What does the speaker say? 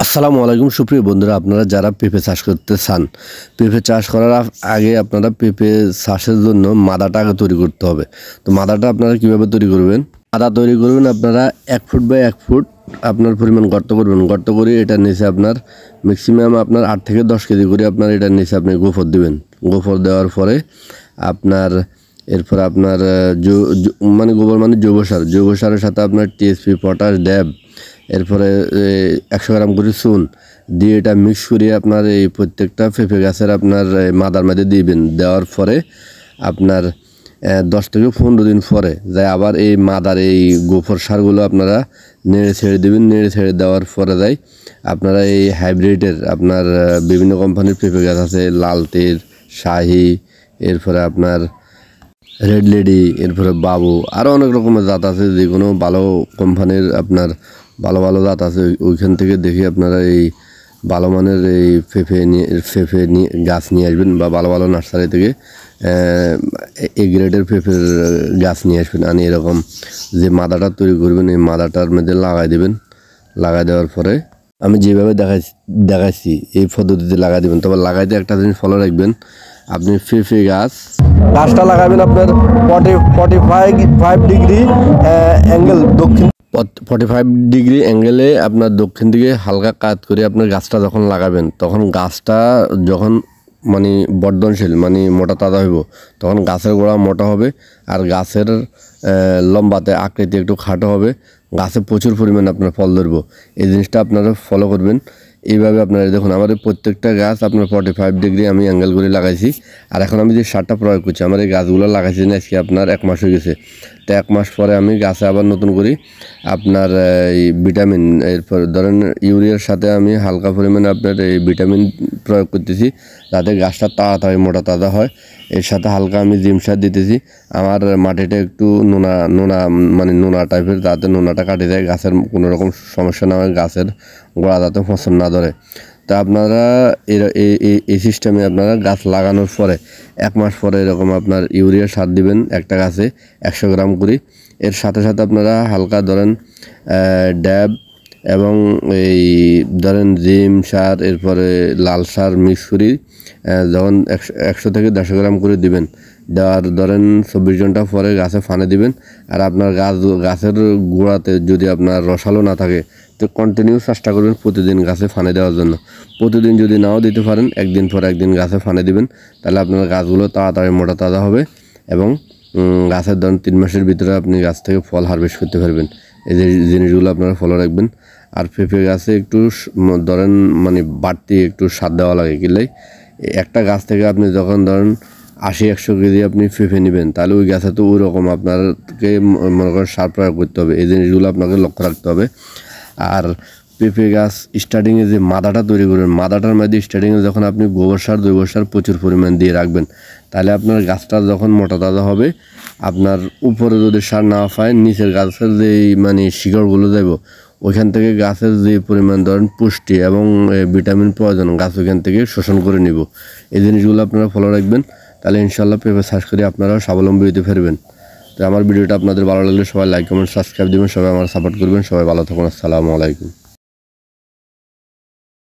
আসসালামু আলাইকুম সুপ্রিয় বন্ধুরা, আপনারা যারা পেঁপে চাষ করতে চান, পেঁপে চাষ করার আগে আপনারা পেঁপে চাষের জন্য মাদাটা আগে তৈরি করতে হবে। তো মাদাটা আপনারা কিভাবে তৈরি করবেন? মাদা তৈরি করবেন আপনারা 1 ফুট বাই 1 ফুট আপনার পরিমাণ গর্ত করবেন। গর্ত করে এটার নিচে আপনার ম্যাক্সিমাম আপনার 8 থেকে 10 কেজি করে আপনার এটার নিচে আপনি গোফর দিবেন। গোফর দেওয়ার পরে আপনার এরপর আপনার মানে গোবর মানে জৈব সারের সাথে আপনার টিএসপি, পটাশ, ড্যাব, এরপরে 100 গ্রাম করে চুন দিয়ে এটা মিক্স করে আপনার এই প্রত্যেকটা পেঁপে গাছের আপনার মাদার মধ্যে দিবেন। দেওয়ার পরে আপনার 10 থেকে 15 দিন পরে যায় আবার এই মাদার এই গোবর সারগুলো আপনারা নেড়ে ছেড়ে দেবেন। নেড়ে ছেড়ে দেওয়ার পরে যায় আপনারা এই হাইব্রিডের আপনার বিভিন্ন কোম্পানির পেঁপে গাছ আছে, লাল তীর, শাহি, এরপরে আপনার রেড লেডি, এরপরে বাবু, আরও অনেক রকমের জাত আছে। যে কোনো ভালো কোম্পানির আপনার ভালো ভালো জাত আছে, ওইখান থেকে দেখে আপনারা এই ভালো মানের এই পেঁপে নিয়ে গাছ নিয়ে আসবেন, বা ভালো ভালো নার্সারি থেকে এ গ্রেডের পেঁপের গাছ নিয়ে আসবেন। আনি এরকম যে মাদাটা তৈরি করবেন এই মাদাটার মধ্যে লাগাই দেবেন। লাগাই দেওয়ার পরে আমি যেভাবে দেখাইছি এই পদ্ধতিতে লাগাই দেবেন। তবে লাগাইতে একটা জিনিস ফলো রাখবেন, আপনি পেঁপে গাছটা লাগাবেন আপনার 45 ডিগ্রি অ্যাঙ্গেল দক্ষিণ 45 ডিগ্রি অ্যাঙ্গেলে আপনার দক্ষিণ দিকে হালকা কাত করে আপনার গাছটা যখন লাগাবেন, তখন গাছটা যখন মানে বর্ধনশীল মানে মোটা তাজা হইব, তখন গাছের গোড়া মোটা হবে আর গাছের লম্বাতে আকৃতি একটু খাটো হবে, গাছে প্রচুর পরিমাণে আপনার ফল ধরবো। এই জিনিসটা আপনারা ফলো করবেন। এইভাবে আপনারা দেখুন আমাদের প্রত্যেকটা গাছ আপনার 45 ডিগ্রি আমি অ্যাঙ্গেল করে লাগাইছি। আর এখন আমি যে সারটা প্রয়োগ করছি, আমার এই গাছগুলো লাগাইছি না আজকে আপনার 1 মাস হয়ে গেছে। তো 1 মাস পরে আমি গাছে আবার নতুন করি আপনার এই ভিটামিন, এরপর ধরেন ইউরিয়ার সাথে আমি হালকা পরিমাণে আপনার এই ভিটামিন প্রয়োগ করতেছি, যাতে গাছটা তাড়াতাড়ি মোটা তাজা হয়। এর সাথে হালকা আমি জিম সার দিতেছি। আমার মাটিটা একটু নোনা টাইপের, যাতে নোনাটা কাটে যায়, গাছের কোনো রকম সমস্যা না হয়, গাছের গোড়া যাতে ফসল না ধরে। তা আপনারা এই সিস্টেমে আপনারা গাছ লাগানোর পরে 1 মাস পরে এরকম আপনার ইউরিয়া সার দিবেন একটা গাছে 100 গ্রাম করে। এর সাথে সাথে আপনারা হালকা ধরেন ড্যাব এবং এই ধরেন জিম সার, এরপরে লাল সার মিক্স করি যখন 100 থেকে 150 গ্রাম করে দিবেন। দেওয়ার ধরেন 24 ঘন্টা পরে গাছে ফানে দিবেন। আর আপনার গাছের গোড়াতে যদি আপনার রসালো না থাকে, তো কন্টিনিউ চেষ্টা করবেন প্রতিদিন গাছে ফানে দেওয়ার জন্য। প্রতিদিন যদি নাও দিতে পারেন, একদিন পর একদিন গাছে ফানে দিবেন, তাহলে আপনার গাছগুলো তাড়াতাড়ি মোটা তাজা হবে এবং গাছের ধরেন 3 মাসের ভিতরে আপনি গাছ থেকে ফল হারভেস্ট করতে পারবেন। এই যে জিনিসগুলো আপনারা ফলো রাখবেন। আর পেঁপে গাছে একটু ধরেন মানে বাড়তি একটু সার দেওয়া লাগে, কিনলে একটা গাছ থেকে আপনি যখন ধরেন 80-100 কেজি আপনি পেঁপে নেবেন, তাহলে ওই গাছে তো ওই রকম আপনাকে মনে করেন সার প্রয়োগ করতে হবে। এই জিনিসগুলো আপনাকে লক্ষ্য রাখতে হবে। আর পেঁপে গাছ স্টার্টিংয়ে যে মাদাটা তৈরি করবেন, মাদাটার মধ্যে স্টার্টিংয়ে যখন আপনি গোবর সার, জৈব সার প্রচুর পরিমাণ দিয়ে রাখবেন, তাহলে আপনার গাছটা যখন মোটা তাজা হবে, আপনার উপরে যদি সার না পায়, নিচের গাছের যে মানে শিকড়গুলো যাব, ওইখান থেকে গাছের যে পরিমাণ ধরেন পুষ্টি এবং ভিটামিন প্রয়োজন, গাছ ওইখান থেকে শোষণ করে নিব। এই জিনিসগুলো আপনারা ফলো রাখবেন, তাহলে ইনশাল্লাহ পেঁপে চাষ করে আপনারাও স্বাবলম্বী হতে পারবেন। তো আমার ভিডিওটা আপনাদের ভালো লাগলে সবাই লাইক, কমেন্ট, সাবস্ক্রাইব দেবেন, সবাই আমার সাপোর্ট করবেন। সবাই ভালো থাকুন। আসসালামু আলাইকুম।